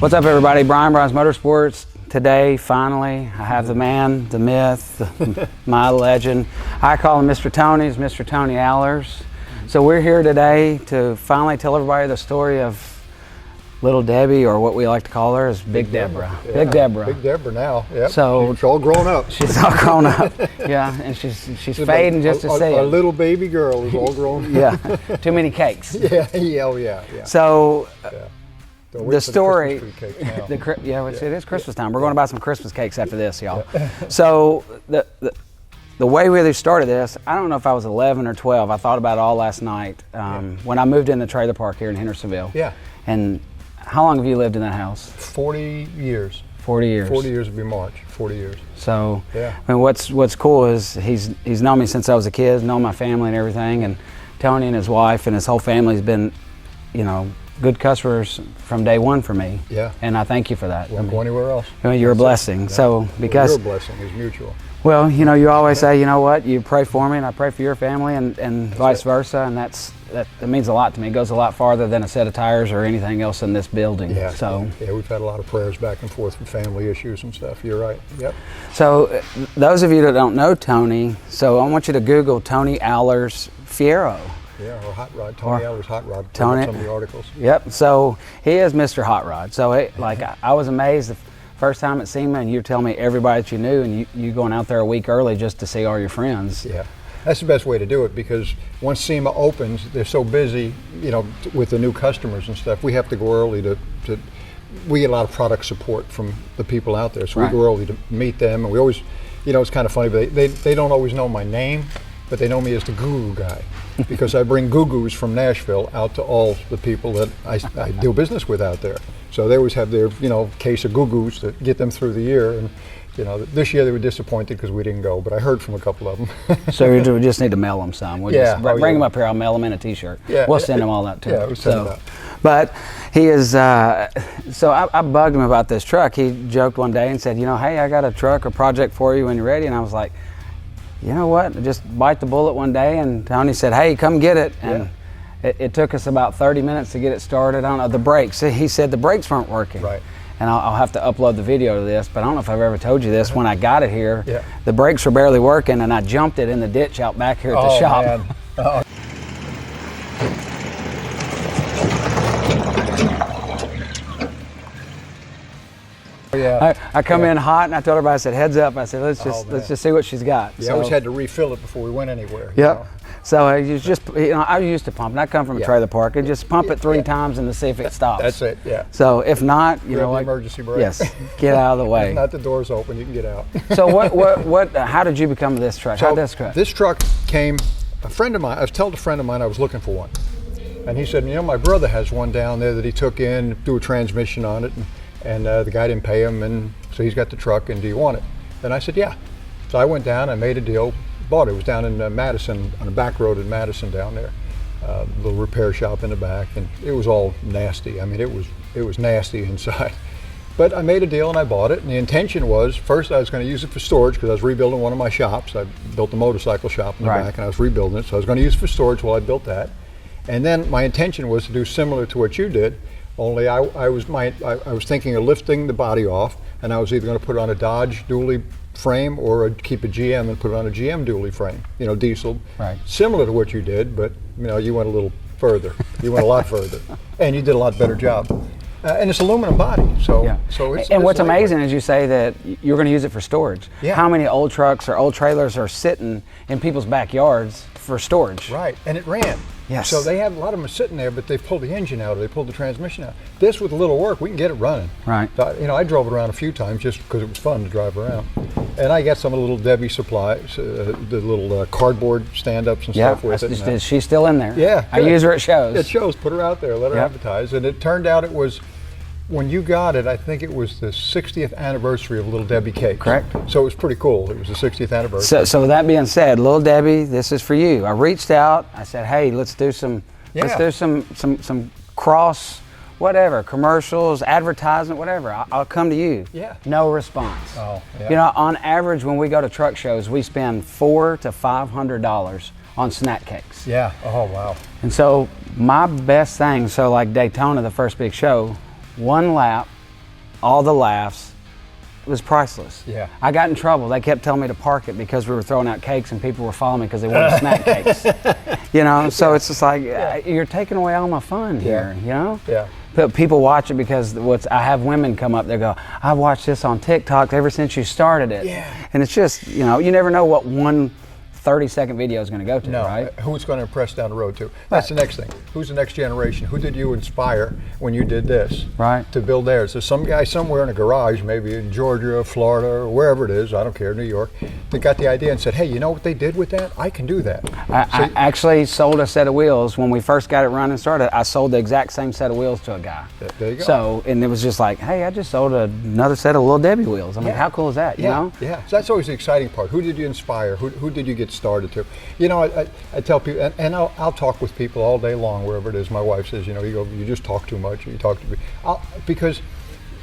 What's up, everybody? Brian Motorsports. Today, finally, I have the man, the myth, my legend. I call him Mr. Tony. He's Mr. Tony Allers. So we're here today to finally tell everybody the story of Little Debbie, or what we like to call her is Big Deborah. Yeah, Big Deborah. Big Deborah now. Yep. So she's all grown up. She's all grown up. Yeah, and she's fading just to see it. Our little baby girl is all grown. Yeah, too many cakes. Yeah, oh yeah. So. The story, it is Christmas time. We're going to buy some Christmas cakes after this, y'all. So the way we really started this, I don't know if I was 11 or 12. I thought about it all last night when I moved in the trailer park here in Hendersonville. Yeah. And how long have you lived in that house? 40 years. 40 years. 40 years would be March. 40 years. So yeah. I mean, what's cool is he's known me since I was a kid, known my family and everything, and Tony and his wife and his whole family's been, good customers from day one for me. Yeah. And I thank you for that. Won't go anywhere else. I mean, you're a blessing. Yeah. So because your blessing is mutual. Well, you always say, you pray for me and I pray for your family, and vice versa, and that means a lot to me. It goes a lot farther than a set of tires or anything else in this building. Yeah. So yeah, we've had a lot of prayers back and forth with family issues and stuff. You're right. Yep. So those of you that don't know Tony, so I want you to Google Tony Allers Fiero. Yeah, or Hot Rod. Tony Allers Hot Rod. Tony, some of the articles. Yep. So he is Mr. Hot Rod. So I was amazed the first time at SEMA, and you tell me everybody that you knew, and you going out there a week early just to see all your friends. Yeah, that's the best way to do it, because once SEMA opens, they're so busy, with the new customers and stuff. We have to go early to we get a lot of product support from the people out there, so we go early to meet them, and we always, it's kind of funny, but they don't always know my name, but they know me as the Goo Goo guy, because I bring Goo Goos from Nashville out to all the people that I do business with out there. So they always have their, case of Goo Goos to get them through the year. And, this year they were disappointed because we didn't go, but I heard from a couple of them. So we just need to mail them some. We'll just bring them up here. I'll mail them in a T-shirt. Yeah. We'll send them all out too. Yeah, we'll send it out. But he is, so I bugged him about this truck. He joked one day and said, hey, I got a truck or project for you when you're ready. And I was like, you know what? Just bite the bullet one day. And Tony said, hey, come get it. And it took us about 30 minutes to get it started. I don't know, the brakes. He said the brakes weren't working. Right. And I'll have to upload the video to this, but I don't know if I've ever told you this. When I got it here, the brakes were barely working, and I jumped it in the ditch out back here at the shop. Man. Oh. Yeah. I come in hot, and I told everybody, I said, heads up. I said, let's just see what she's got. Yeah, I always had to refill it before we went anywhere. Yep. So I used to pump, and I come from a trailer park, and just pump it 3 times and to see if it stops. That's it. Yeah. So if not, you know what? Emergency brake. Yes. Get out of the way. If not, the door's open. You can get out. So how did you become this truck? So This truck came. A friend of mine. I was telling a friend of mine I was looking for one, and he said, my brother has one down there that he took in, do a transmission on it, and the guy didn't pay him, and so he's got the truck, and do you want it? And I said, yeah. So I went down, I made a deal, bought it. It was down in Madison, on the back road in Madison down there. Little repair shop in the back, and it was all nasty. I mean, it was nasty inside. But I made a deal and I bought it, and the intention was, first I was going to use it for storage because I was rebuilding one of my shops. I built a motorcycle shop in the back, and I was rebuilding it, so I was going to use it for storage while I built that. And then my intention was to do similar to what you did, only I was thinking of lifting the body off, and I was either going to put it on a Dodge dually frame or keep a GM and put it on a GM dually frame, diesel. Right. Similar to what you did, but you went a little further. You went a lot further, and you did a lot better job. And it's aluminum body, so it's. And what's amazing is you say that you're going to use it for storage. Yeah. How many old trucks or old trailers are sitting in people's backyards for storage? Right, and it ran. Yes. So they have a lot of them sitting there, but they pulled the engine out or they pulled the transmission out. This, with a little work, we can get it running. Right. So, I drove it around a few times just because it was fun to drive around. And I got some of the little Debbie supplies, the little cardboard stand-ups and stuff with it. Is she still in there? Yeah. I use her at shows. It shows. Put her out there. Let her advertise. And it turned out it was, when you got it, I think it was the 60th anniversary of Little Debbie cakes. Correct. So it was pretty cool. It was the 60th anniversary. So with that being said, Little Debbie, this is for you. I reached out. I said, hey, let's do some cross, whatever, commercials, advertisement, whatever. I'll come to you. Yeah. No response. Oh, yeah. On average, when we go to truck shows, we spend $400 to $500 on snack cakes. Yeah. Oh, wow. And so my best thing, so like Daytona, the first big show, one lap, all the laughs. It was priceless. Yeah. I got in trouble. They kept telling me to park it because we were throwing out cakes and people were following me because they wanted snack cakes. You know, so it's just like, you're taking away all my fun here, you know? Yeah. But people watch it because I have women come up, they go, I watched this on TikTok ever since you started it. Yeah. And it's just, you know, you never know what one 30-second video is going to go to, right? Who's going to impress down the road to? That's the next thing. Who's the next generation? Who did you inspire when you did this? Right. To build theirs. There's some guy somewhere in a garage, maybe in Georgia, Florida, or wherever it is, I don't care, New York, that got the idea and said, hey, you know what they did with that? I can do that. I actually sold a set of wheels. When we first got it running started, I sold the exact same set of wheels to a guy. There you go. So, and it was just like, hey, I just sold another set of Little Debbie wheels. I'm like, how cool is that, you know? Yeah, so that's always the exciting part. Who did you inspire? Who did you get started to? You know, I tell people, and I'll talk with people all day long, wherever it is. My wife says, you know, you just talk too much. You talk to me. Because,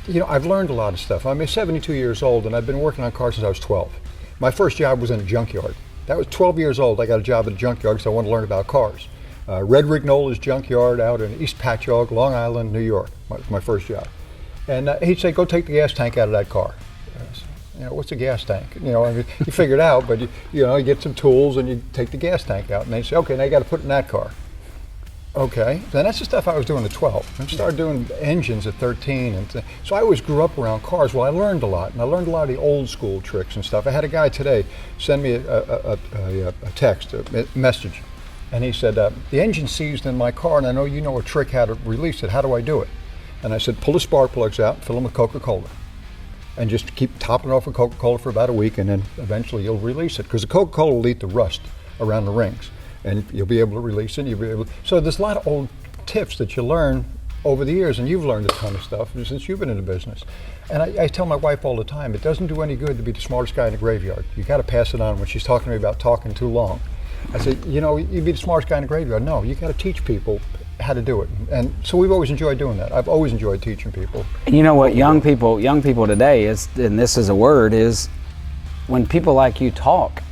you know, I've learned a lot of stuff. I'm 72 years old, and I've been working on cars since I was 12. My first job was in a junkyard. That was 12 years old. I got a job at a junkyard because I wanted to learn about cars. Red Rignola's junkyard out in East Patchogue, Long Island, New York. My first job. And he'd say, go take the gas tank out of that car. You know, what's a gas tank? You know, I mean, you figure it out, but you get some tools and you take the gas tank out, and they say, okay, now you got to put it in that car. Okay, then that's the stuff I was doing at 12. I started doing engines at 13, and so I always grew up around cars. Well, I learned a lot, and I learned a lot of the old school tricks and stuff. I had a guy today send me a text, a message, and he said, the engine's seized in my car, and I know you know a trick how to release it. How do I do it? And I said, pull the spark plugs out, fill them with Coca-Cola. And just keep topping it off with Coca-Cola for about a week, and then eventually you'll release it. Because the Coca-Cola will eat the rust around the rings, and you'll be able to release it. So there's a lot of old tips that you learn over the years, and you've learned a ton of stuff since you've been in the business. And I tell my wife all the time, it doesn't do any good to be the smartest guy in the graveyard. You got to pass it on. When she's talking to me about talking too long, I said, you know, you'd be the smartest guy in the graveyard. No, you got to teach people how to do it. And so we've always enjoyed doing that. I've always enjoyed teaching people. And you know what young people today is, and this is a word, is when people like you talk,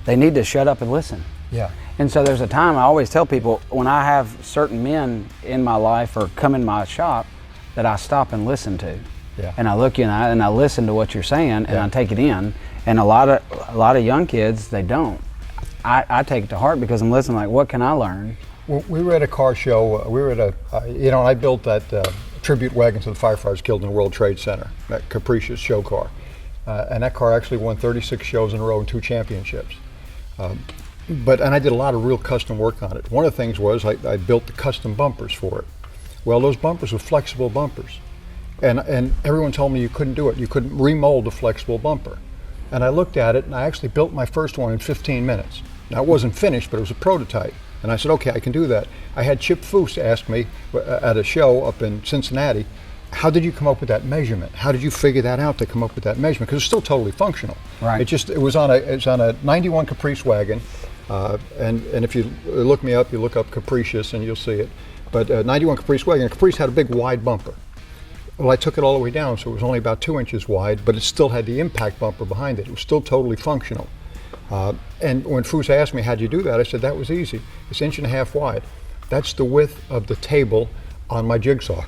they need to shut up and listen. Yeah. And so there's a time I always tell people, when I have certain men in my life or come in my shop, that I stop and listen to. Yeah. And I look you in the eye and I listen to what you're saying, and I take it in. And a lot of young kids, they don't. I take it to heart because I'm listening, like, what can I learn? Well, we were at a car show. We were at and I built that tribute wagon to the firefighters killed in the World Trade Center, that capricious show car. And that car actually won 36 shows in a row and 2 championships. And I did a lot of real custom work on it. One of the things was I built the custom bumpers for it. Well, those bumpers were flexible bumpers. And everyone told me you couldn't do it. You couldn't remold a flexible bumper. And I looked at it, and I actually built my first one in 15 minutes. Now, it wasn't finished, but it was a prototype. And I said, okay, I can do that. I had Chip Foose ask me at a show up in Cincinnati, how did you come up with that measurement? How did you figure that out to come up with that measurement? Because it's still totally functional. Right. It was on a 91 Caprice wagon. And if you look me up, you look up Capricious and you'll see it. But 91 Caprice wagon, Caprice had a big wide bumper. Well, I took it all the way down, so it was only about 2 inches wide, but it still had the impact bumper behind it. It was still totally functional. And when Foose asked me, how'd you do that? I said, that was easy. It's 1.5 inches wide. That's the width of the table on my jigsaw.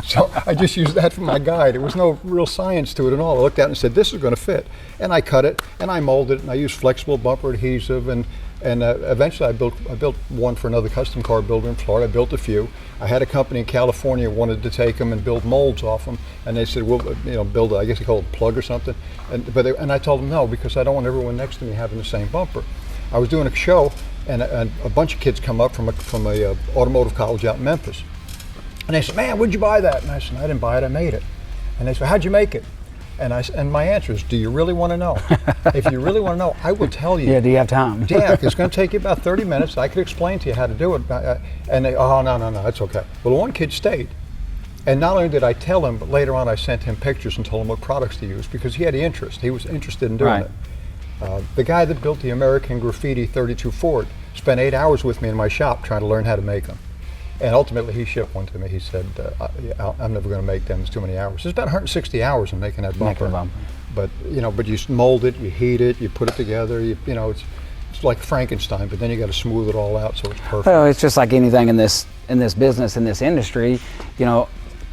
So I just used that for my guide. There was no real science to it at all. I looked at it and said, this is going to fit. And I cut it, and I molded it, and I used flexible bumper adhesive, and eventually I built one for another custom car builder in Florida. I built a few. I had a company in California wanted to take them and build molds off them, and they said, well, build I guess they call it a plug or something. And I told them no, because I don't want everyone next to me having the same bumper. I was doing a show, and a bunch of kids come up from a automotive college out in Memphis. And they said, man, where'd you buy that? And I said, I didn't buy it, I made it. And they said, how'd you make it? And my answer is, do you really want to know? If you really want to know, I will tell you. Yeah, do you have time? Yeah, it's going to take you about 30 minutes. I could explain to you how to do it. And they, oh, no, it's okay. Well, one kid stayed. And not only did I tell him, but later on I sent him pictures and told him what products to use because he had the interest. He was interested in doing it. The guy that built the American Graffiti 32 Ford spent 8 hours with me in my shop trying to learn how to make them. And ultimately, he shipped one to me. He said, I'm never going to make them. It's too many hours. It's about 160 hours in making that bumper. But you mold it, you heat it, you put it together. It's like Frankenstein, but then you got to smooth it all out so it's perfect. Well, it's just like anything in this business, in this industry.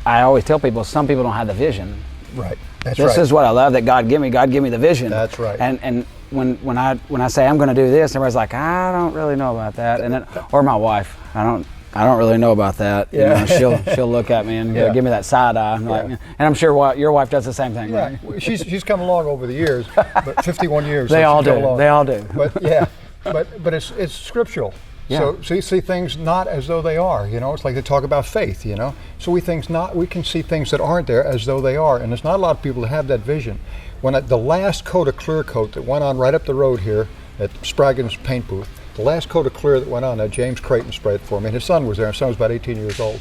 I always tell people, some people don't have the vision. Right. That's This right. is what I love that God give me. God give me the vision. That's right. And when I say I'm going to do this, everybody's like, I don't really know about that. And then, or my wife, I don't really know about that. Yeah. You know, she'll look at me and give me that side eye. Like, and I'm sure your wife does the same thing. Yeah, Right? she's come along over the years, but 51 years. They so all she's come do. along. They all do. But yeah, but it's scriptural. Yeah. So you see things not as though they are. You know, it's like they talk about faith. You know, so we can see things that aren't there as though they are, and there's not a lot of people that have that vision. When the last coat of clear coat that went on right up the road here at Spraggins paint booth, the last coat of clear that went on, James Creighton sprayed it for me, and his son was there. His son was about 18 years old,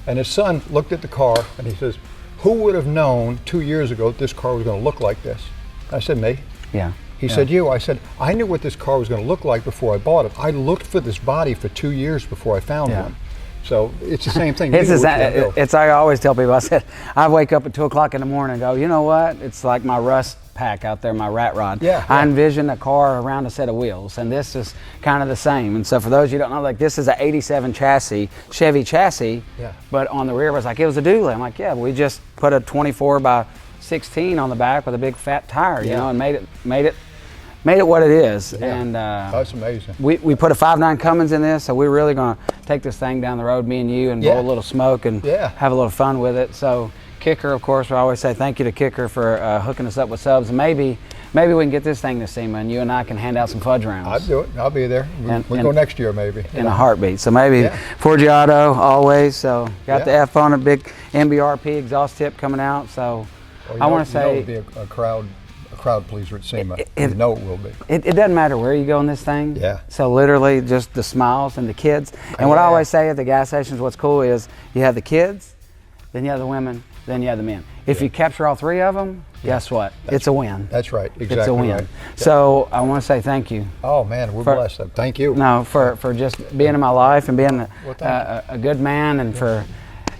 and his son looked at the car and he says, "Who would have known 2 years ago that this car was going to look like this?" I said, "Me." Yeah. He said, "You." I said, "I knew what this car was going to look like before I bought it. I looked for this body for 2 years before I found one." So it's the same thing. It's I always tell people, I said, I wake up at 2 o'clock in the morning and go, you know what? It's like my rust pack out there, my rat rod. Yeah, I yeah. envision a car around a set of wheels, and this is kind of the same. And so for those you don't know, like this is a 87 chassis, Chevy chassis, but on the rear was like, it was a dually. I'm like, yeah, we just put a 24 by 16 on the back with a big fat tire, you know, and made it what it is. Yeah. And that's amazing. We put a 5.9 Cummins in this, so we're really going to take this thing down the road, me and you, and blow a little smoke and have a little fun with it. So Kicker, of course, we always say thank you to Kicker for hooking us up with subs. Maybe we can get this thing to SEMA, and you and I can hand out some fudge rounds. I'd do it. I'll be there. We'll go next year, maybe. In a heartbeat. So maybe Forgiato always. So got the F on a big MBRP exhaust tip coming out. So I want to say it would be a crowd pleaser at SEMA. You know it will be. It doesn't matter where you go in this thing. Yeah. So literally just the smiles and the kids. And what I always say at the gas stations, what's cool is you have the kids, then you have the women, then you have the men. If you capture all three of them, guess what? It's a win. That's right. Exactly. It's a win. Right. So I want to say thank you. Oh man, we're blessed. Thank you. No, for just being in my life and being a good man, and for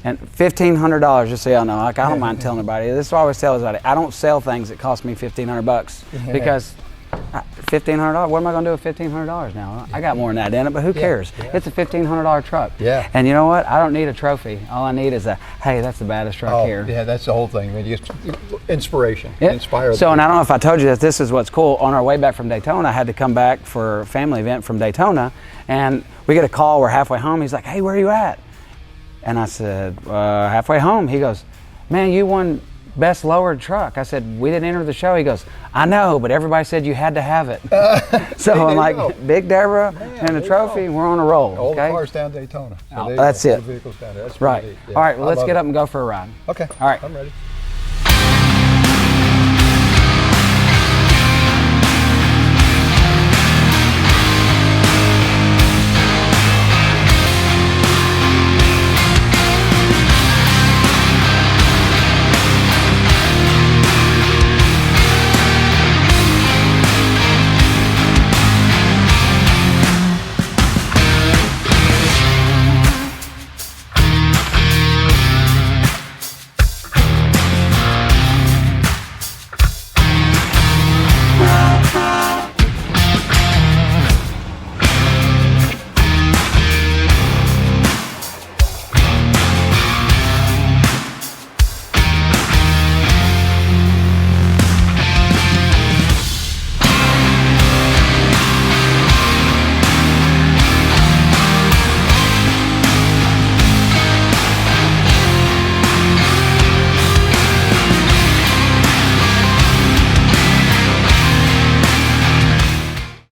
$1,500, just so y'all know. Like, I don't mind telling everybody. This is what I always tell everybody. I don't sell things that cost me $1,500 because $1,500. What am I going to do with $1,500 now? I got more than that in it, but who cares? It's a $1,500 truck. Yeah. And you know what? I don't need a trophy. All I need is hey, that's the baddest truck here. Yeah, that's the whole thing. I mean, just inspiration. Inspire. So, and I don't know if I told you that this is what's cool. On our way back from Daytona, I had to come back for a family event from Daytona, and we get a call. We're halfway home. He's like, "Hey, where are you at?" And I said, halfway home. He goes, "Man, you won best lowered truck." I said, "We didn't enter the show." He goes, "I know, but everybody said you had to have it." So I'm like, Big Deborah and the trophy, we're on a roll. All Okay? the cars down Daytona. So That's it. All the vehicles down there. That's right. pretty neat. All right, well, let's get up and go for a ride. Okay. All right. I'm ready.